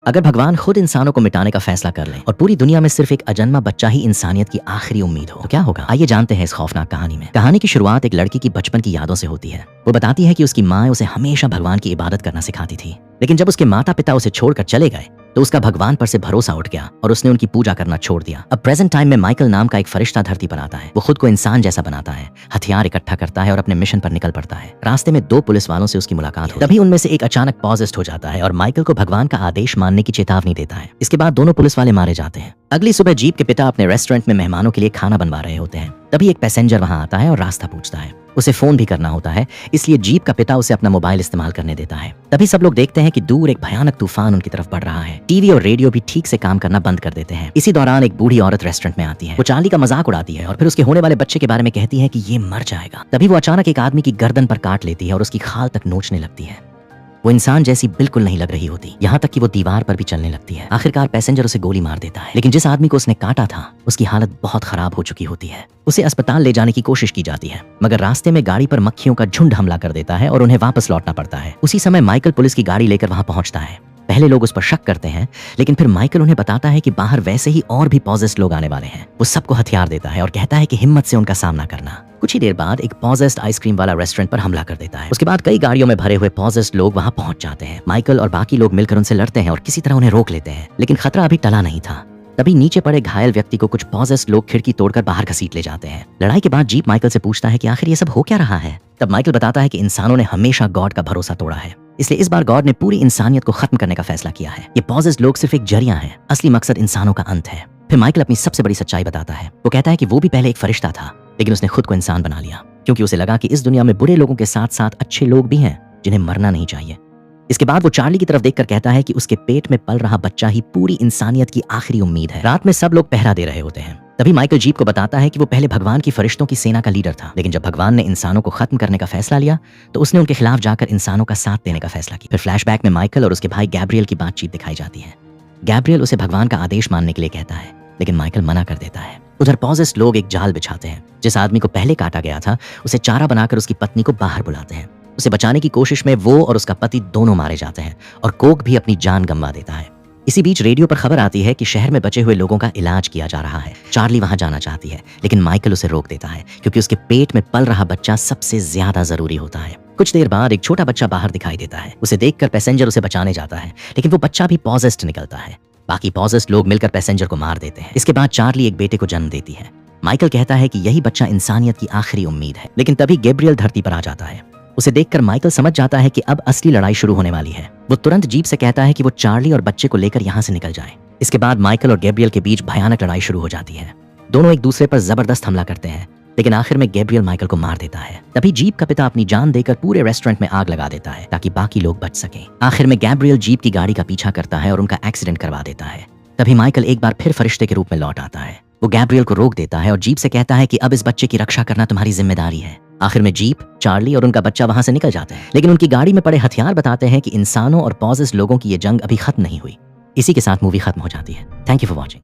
अगर भगवान खुद इंसानों को मिटाने का फैसला कर ले और पूरी दुनिया में सिर्फ एक अजन्मा बच्चा ही इंसानियत की आखिरी उम्मीद हो तो क्या होगा? आइए जानते हैं इस खौफनाक कहानी में। कहानी की शुरुआत एक लड़की की बचपन की यादों से होती है। वो बताती है कि उसकी माँ उसे हमेशा भगवान की इबादत करना सिखाती थी, लेकिन जब उसके माता पिता उसे छोड़कर चले गए तो उसका भगवान पर से भरोसा उठ गया और उसने उनकी पूजा करना छोड़ दिया। अब प्रेजेंट टाइम में माइकल नाम का एक फरिश्ता धरती पर आता है। वो खुद को इंसान जैसा बनाता है, हथियार इकट्ठा करता है और अपने मिशन पर निकल पड़ता है। रास्ते में दो पुलिस वालों से उसकी मुलाकात होती है। तभी उनमें से एक अचानक पॉजेस्ड हो जाता है और माइकल को भगवान का आदेश मानने की चेतावनी देता है। इसके बाद दोनों पुलिस वाले मारे जाते हैं। अगली सुबह जीप के पिता अपने रेस्टोरेंट में मेहमानों के लिए खाना बनवा रहे होते हैं। तभी एक पैसेंजर वहां आता है और रास्ता पूछता है। उसे फोन भी करना होता है, इसलिए जीप का पिता उसे अपना मोबाइल इस्तेमाल करने देता है। तभी सब लोग देखते हैं कि दूर एक भयानक तूफान उनकी तरफ बढ़ रहा है। टीवी और रेडियो भी ठीक से काम करना बंद कर देते हैं। इसी दौरान एक बूढ़ी औरत रेस्टोरेंट में आती है। वो चार्ली का मजाक उड़ाती है और फिर उसके होने वाले बच्चे के बारे में कहती है कि ये मर जाएगा। तभी वो अचानक एक आदमी की गर्दन पर काट लेती है और उसकी खाल तक नोचने लगती है। वो इंसान जैसी बिल्कुल नहीं लग रही होती, यहाँ तक कि वो दीवार पर भी चलने लगती है। आखिरकार पैसेंजर उसे गोली मार देता है, लेकिन जिस आदमी को उसने काटा था उसकी हालत बहुत खराब हो चुकी होती है। उसे अस्पताल ले जाने की कोशिश की जाती है, मगर रास्ते में गाड़ी पर मक्खियों का झुंड हमला कर देता है और उन्हें वापस लौटना पड़ता है। उसी समय माइकल पुलिस की गाड़ी लेकर वहां पहुंचता है। पहले लोग उस पर शक करते हैं, लेकिन फिर माइकल उन्हें बताता है कि बाहर वैसे ही और भी पॉजेस्ड लोग आने वाले हैं। वो सबको हथियार देता है और कहता है कि हिम्मत से उनका सामना करना। कुछ ही देर बाद एक पॉजेस्ड आइसक्रीम वाला रेस्टोरेंट पर हमला कर देता है। उसके बाद कई गाड़ियों में भरे हुए पॉजेस्ड लोग वहां पहुंच जाते हैं। माइकल और बाकी लोग मिलकर उनसे लड़ते हैं और किसी तरह उन्हें रोक लेते हैं, लेकिन खतरा अभी टला नहीं था। तभी नीचे पड़े घायल व्यक्ति को कुछ पॉजेस्ड लोग खिड़की तोड़कर बाहर घसीट ले जाते हैं। लड़ाई के बाद जीप माइकल से पूछता है कि आखिर ये सब हो क्या रहा है। तब माइकल बताता है कि इंसानों ने हमेशा गॉड का भरोसा तोड़ा है, इसलिए इस बार गॉड ने पूरी इंसानियत को खत्म करने का फैसला किया है। ये पॉजेस्ड लोग सिर्फ एक जरिया है, असली मकसद इंसानों का अंत है। फिर माइकल अपनी सबसे बड़ी सच्चाई बताता है। वो कहता है कि वो भी पहले एक फरिश्ता था, लेकिन उसने खुद को इंसान बना लिया, क्योंकि उसे लगा कि इस दुनिया में बुरे लोगों के साथ साथ अच्छे लोग भी हैं जिन्हें मरना नहीं चाहिए। इसके बाद वो चार्ली की तरफ देखकर कहता है कि उसके पेट में पल रहा बच्चा ही पूरी इंसानियत की आखिरी उम्मीद है। रात में सब लोग पहरा दे रहे होते हैं। तभी माइकल जीप को बताता है कि वो पहले भगवान की फरिश्तों की सेना का लीडर था, लेकिन जब भगवान ने इंसानों को खत्म करने का फैसला लिया तो उसने उनके खिलाफ जाकर इंसानों का साथ देने का फैसला किया। फिर फ्लैशबैक में माइकल और उसके भाई गैब्रियल की बातचीत दिखाई जाती है। गैब्रियल उसे भगवान का आदेश मानने के लिए कहता है, लेकिन माइकल मना कर देता है। उधर पॉजेस्ड लोग एक जाल बिछाते हैं। जिस आदमी को पहले काटा गया था उसे चारा बनाकर उसकी पत्नी को बाहर बुलाते हैं। उसे बचाने की कोशिश में वो और उसका पति दोनों मारे जाते हैं और कोक भी अपनी जान गंवा देता है। इसी बीच रेडियो पर खबर आती है कि शहर में बचे हुए लोगों का इलाज किया जा रहा है। चार्ली वहां जाना चाहती है, लेकिन माइकल उसे रोक देता है, क्योंकि उसके पेट में पल रहा बच्चा सबसे ज्यादा जरूरी होता है। कुछ देर बाद एक छोटा बच्चा बाहर दिखाई देता है। उसे देखकर पैसेंजर उसे बचाने जाता है, लेकिन वो बच्चा भी पॉजेस्ड निकलता है। बाकी पॉजेस्ड लोग मिलकर पैसेंजर को मार देते हैं। इसके बाद चार्ली एक बेटे को जन्म देती है। माइकल कहता है कि यही बच्चा इंसानियत की आखिरी उम्मीद है, लेकिन तभी गैब्रियल धरती पर आ जाता है। उसे देखकर माइकल समझ जाता है कि अब असली लड़ाई शुरू होने वाली है। वो तुरंत जीप से कहता है कि वो चार्ली और बच्चे को लेकर यहाँ से निकल जाए। इसके बाद माइकल और गैब्रियल के बीच भयानक लड़ाई शुरू हो जाती है। दोनों एक दूसरे पर जबरदस्त हमला करते हैं, लेकिन आखिर में गैब्रियल माइकल को मार देता है। तभी जीप का पिता अपनी जान देकर पूरे रेस्टोरेंट में आग लगा देता है ताकि बाकी लोग बच सकें। आखिर में गैब्रियल जीप की गाड़ी का पीछा करता है और उनका एक्सीडेंट करवा देता है। तभी माइकल एक बार फिर फरिश्ते के रूप में लौट आता है। वो गैब्रियल को रोक देता है और जीप से कहता है कि अब इस बच्चे की रक्षा करना तुम्हारी जिम्मेदारी है। आखिर में जीप, चार्ली और उनका बच्चा वहां से निकल जाते हैं, लेकिन उनकी गाड़ी में पड़े हथियार बताते हैं कि इंसानों और पॉजेस्ड लोगों की ये जंग अभी खत्म नहीं हुई। इसी के साथ मूवी खत्म हो जाती है। Thank you for watching.